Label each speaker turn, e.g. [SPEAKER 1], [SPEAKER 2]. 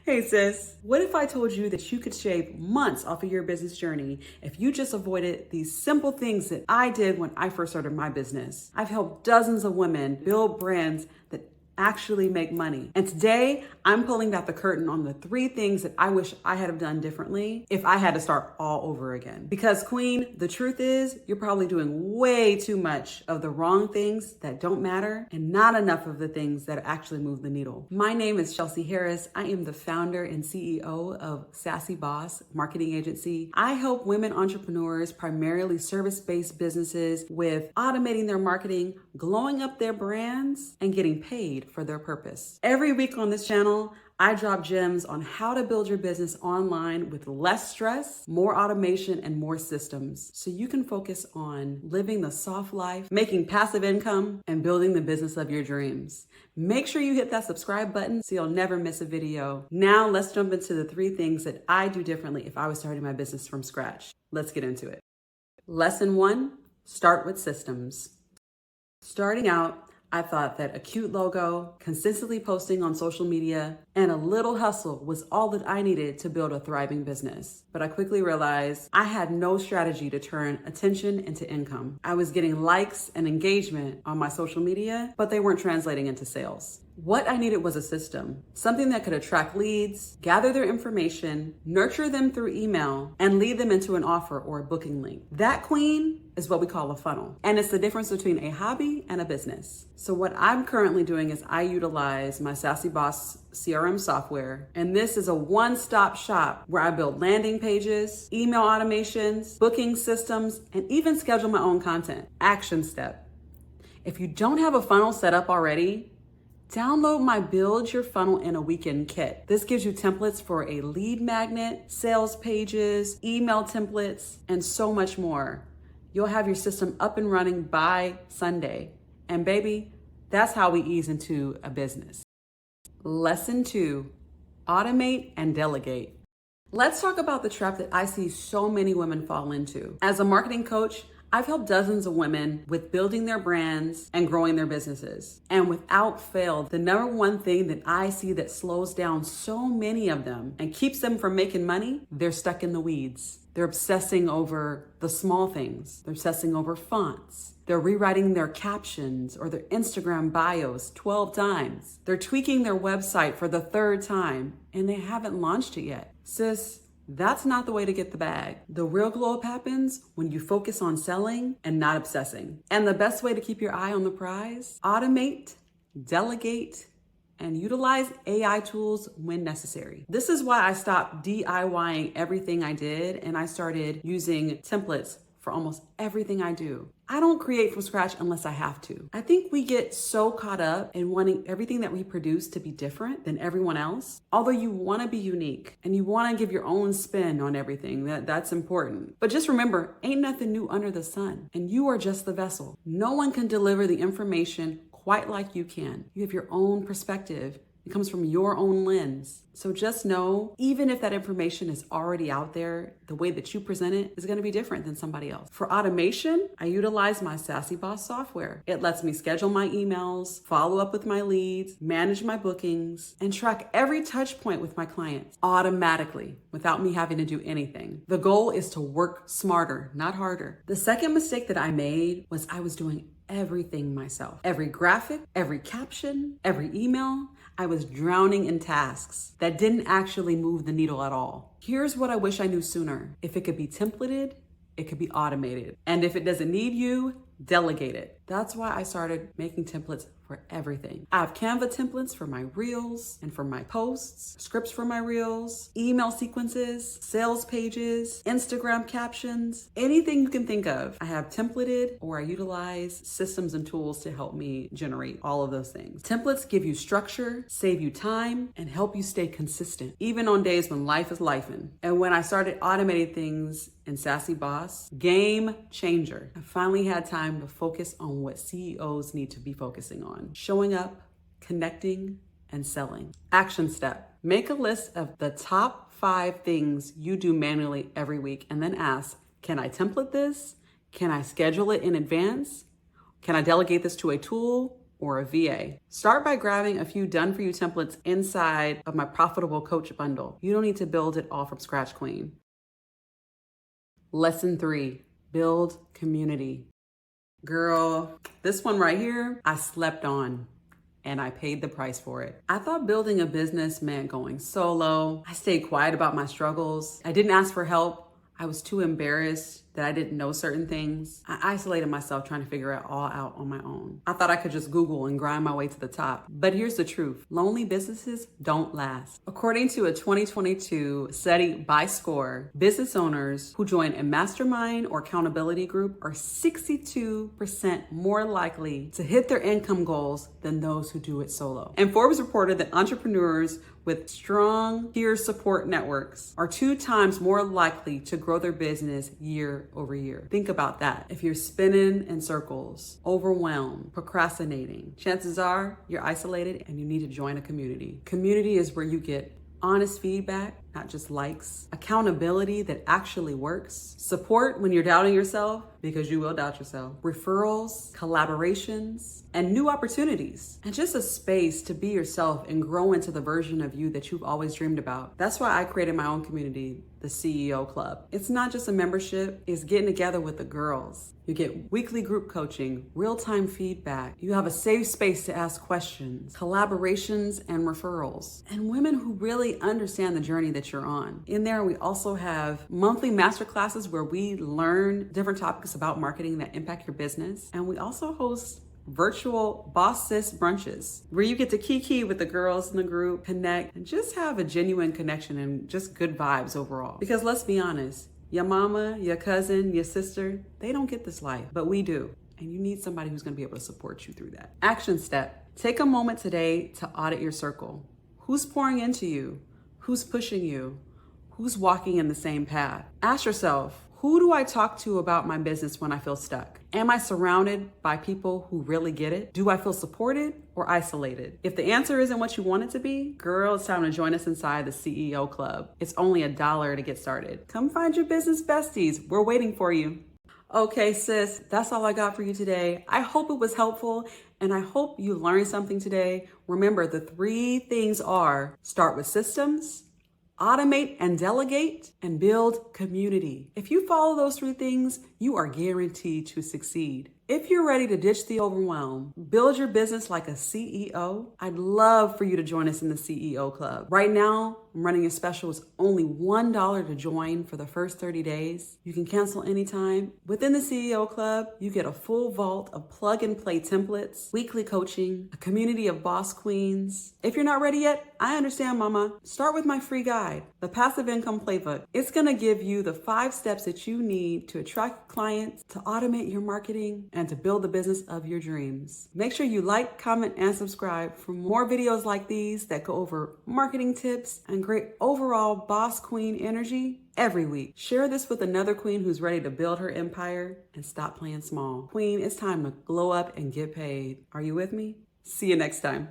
[SPEAKER 1] Hey sis, what if I told you that you could shave months off of your business journey if you just avoided these simple things that I did when I first started my business? I've helped dozens of women build brands that actually make money. And today I'm pulling back the curtain on the 3 things that I wish I had have done differently if I had to start all over again. Because Queen, the truth is you're probably doing way too much of the wrong things that don't matter and not enough of the things that actually move the needle. My name is Chelsea Harris. I am the founder and CEO of Sassy Boss Marketing Agency. I help women entrepreneurs, primarily service-based businesses, with automating their marketing, glowing up their brands, and getting paid for their purpose. Every week on this channel, I drop gems on how to build your business online with less stress, more automation, and more systems, so you can focus on living the soft life, making passive income, and building the business of your dreams. Make sure you hit that subscribe button so you'll never miss a video. Now let's jump into the 3 things that I do differently if I was starting my business from scratch. Let's get into it. Lesson 1, start with systems. Starting out, I thought that a cute logo, consistently posting on social media, and a little hustle was all that I needed to build a thriving business. But I quickly realized I had no strategy to turn attention into income. I was getting likes and engagement on my social media, but they weren't translating into sales. What I needed was a system, something that could attract leads, gather their information, nurture them through email, and lead them into an offer or a booking link. That, Queen, is what we call a funnel. And it's the difference between a hobby and a business. So what I'm currently doing is I utilize my Sassy Boss CRM software. And this is a one-stop shop where I build landing pages, email automations, booking systems, and even schedule my own content. Action step. If you don't have a funnel set up already, download my Build Your Funnel in a Weekend kit. This gives you templates for a lead magnet, sales pages, email templates, and so much more. You'll have your system up and running by Sunday. And baby, that's how we ease into a business. Lesson 2, automate and delegate. Let's talk about the trap that I see so many women fall into. As a marketing coach, I've helped dozens of women with building their brands and growing their businesses. And without fail, the number one thing that I see that slows down so many of them and keeps them from making money, they're stuck in the weeds. They're obsessing over the small things. They're obsessing over fonts. They're rewriting their captions or their Instagram bios 12 times. They're tweaking their website for the 3rd time and they haven't launched it yet. Sis, that's not the way to get the bag. The real glow up happens when you focus on selling and not obsessing. And the best way to keep your eye on the prize, automate, delegate, and utilize AI tools when necessary. This is why I stopped DIYing everything I did and I started using templates for almost everything I do. I don't create from scratch unless I have to. I think we get so caught up in wanting everything that we produce to be different than everyone else. Although you want to be unique and you want to give your own spin on everything, that's important. But just remember, ain't nothing new under the sun, and you are just the vessel. No one can deliver the information quite like you can. You have your own perspective. It comes from your own lens. So just know, even if that information is already out there, the way that you present it is going to be different than somebody else. For automation, I utilize my Sassy Boss software. It lets me schedule my emails, follow up with my leads, manage my bookings, and track every touch point with my clients automatically without me having to do anything. The goal is to work smarter, not harder. The second mistake that I made was I was doing everything myself. Every graphic, every caption, every email, I was drowning in tasks that didn't actually move the needle at all. Here's what I wish I knew sooner. If it could be templated, it could be automated. And if it doesn't need you, delegate it. That's why I started making templates for everything. I have Canva templates for my reels and for my posts, scripts for my reels, email sequences, sales pages, Instagram captions, anything you can think of. I have templated, or I utilize systems and tools to help me generate all of those things. Templates give you structure, save you time, and help you stay consistent, even on days when life is lifing. And when I started automating things in Sassy Boss, game changer. I finally had time to focus on what CEOs need to be focusing on: showing up, connecting, and selling. Action step. Make a list of the top 5 things you do manually every week and then ask, can I template this? Can I schedule it in advance? Can I delegate this to a tool? or a VA. Start by grabbing a few done-for-you templates inside of my Profitable Coach bundle. You don't need to build it all from scratch, Queen. Lesson 3, build community. Girl, this one right here, I slept on. And I paid the price for it. I thought building a business meant going solo. I stayed quiet about my struggles. I didn't ask for help. I was too embarrassed that I didn't know certain things. I isolated myself trying to figure it all out on my own. I thought I could just Google and grind my way to the top. But here's the truth. Lonely businesses don't last. According to a 2022 study by SCORE, business owners who join a mastermind or accountability group are 62% more likely to hit their income goals than those who do it solo. And Forbes reported that entrepreneurs with strong peer support networks are 2 times more likely to grow their business year over year. Think about that. If you're spinning in circles, overwhelmed, procrastinating, chances are you're isolated and you need to join a community. Community is where you get honest feedback, not just likes, accountability that actually works, support when you're doubting yourself, because you will doubt yourself, referrals, collaborations, and new opportunities, and just a space to be yourself and grow into the version of you that you've always dreamed about. That's why I created my own community, the CEO Club. It's not just a membership, it's getting together with the girls. You get weekly group coaching, real-time feedback. You have a safe space to ask questions, collaborations, and referrals, and women who really understand the journey that you're on. In there, we also have monthly masterclasses where we learn different topics about marketing that impact your business. And we also host virtual Boss Sis brunches where you get to kiki with the girls in the group, connect, and just have a genuine connection and just good vibes overall. Because let's be honest, your mama, your cousin, your sister, they don't get this life, but we do. And you need somebody who's gonna be able to support you through that. Action step, take a moment today to audit your circle. Who's pouring into you? Who's pushing you? Who's walking in the same path? Ask yourself, who do I talk to about my business when I feel stuck? Am I surrounded by people who really get it? Do I feel supported or isolated? If the answer isn't what you want it to be, girl, it's time to join us inside the CEO Club. It's only $1 to get started. Come find your business besties. We're waiting for you. Okay, sis, that's all I got for you today. I hope it was helpful and I hope you learned something today. Remember, the 3 things are: start with systems, automate and delegate, and build community. If you follow those 3 things, you are guaranteed to succeed. If you're ready to ditch the overwhelm, build your business like a CEO, I'd love for you to join us in the CEO Club. Right now, I'm running a special. It's only $1 to join for the first 30 days. You can cancel anytime. Within the CEO Club, you get a full vault of plug-and-play templates, weekly coaching, a community of boss queens. If you're not ready yet, I understand, mama. Start with my free guide, the Passive Income Playbook. It's gonna give you the 5 steps that you need to attract clients, to automate your marketing, and to build the business of your dreams. Make sure you like, comment, and subscribe for more videos like these that go over marketing tips and great overall boss queen energy every week. Share this with another queen who's ready to build her empire and stop playing small. Queen, it's time to glow up and get paid. Are you with me? See you next time.